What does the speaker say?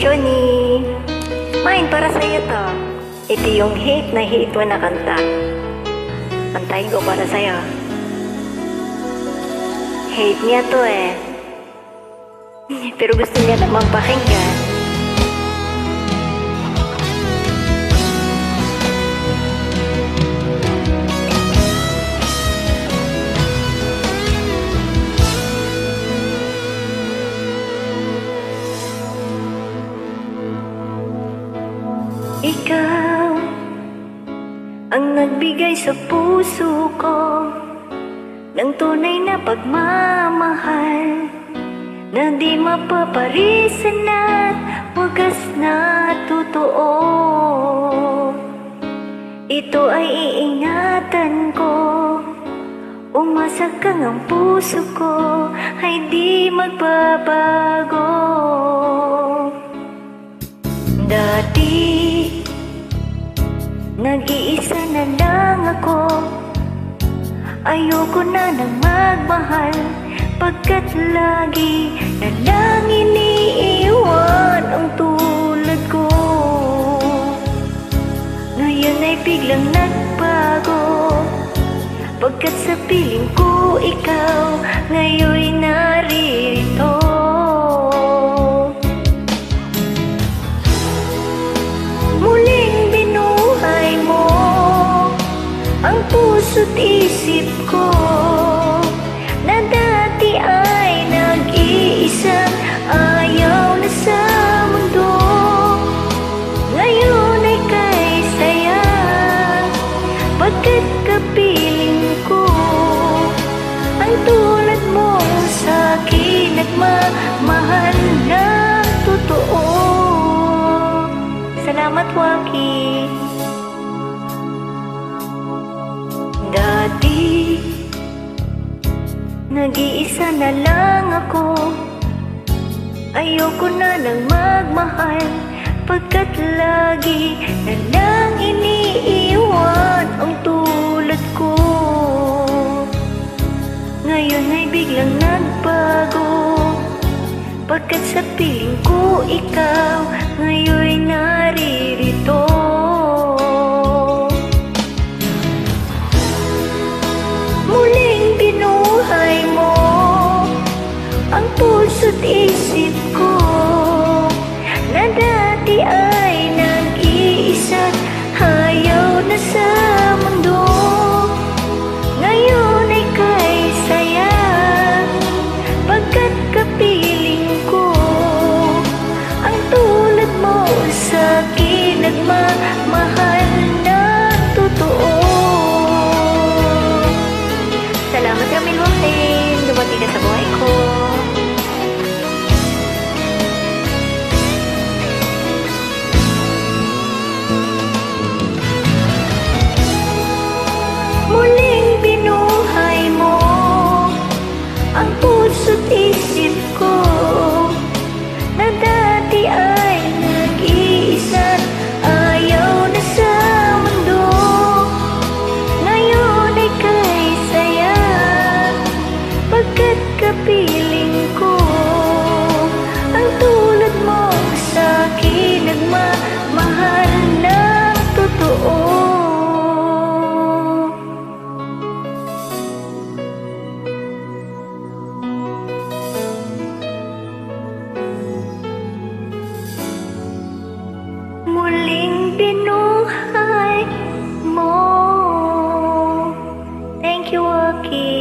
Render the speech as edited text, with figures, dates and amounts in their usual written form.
Johnny. Mine, para sa'yo to. Ito yung hate mo na kanta. Kantahin ko para sa'yo. Hate niya to eh. Pero gusto niya namang pakinggan. Ikaw ang nagbigay sa puso ko ng tunay na pagmamahal na di mapaparisan at wagas na totoo. Ito ay iingatan ko, umasa kang ang puso ko ay di magbabago. Dati nag-iisa na lang ako, ayoko na nang magmahal, pagkat lagi na lang iniiwan ang tulad ko. Ngayon ay biglang nagbago, pagkat sa piling ko ikaw ngayon'y naririto. Ang puso't isip ko na dati ay nag-iisa, ayaw na sa mundo. Ngayon ay kay saya, pagkat kapiling ko ang tulad mo sa'kin at mamahal na totoo. Salamat, Waki. Dati nag-iisa na lang ako, ayoko na lang magmahal, pagkat lagi na lang iniiwan ang tulad ko. Ngayon ay biglang nagbago, pagkat sa piling ko ikaw ngayon'y naririto. Ang puso't isip ko na dati ay nag-iisa, ayaw na sa mundo. Ngayon ay kay saya, pagkat kapiling ko ang tulad mo sa'kin nagmamahal na totoo. Salamat kami, Lorraine, dumating na sa buhay ko. Muling binuhay mo ang puso't isip ko na dati ay nag-iisa, ayaw na sa mundo. Ngayon ay kay saya, pagkat kapiling ko ang tulad mo sa'kin nagmamahal ng totoo. Muling binuhay mo. Thank you, Waki.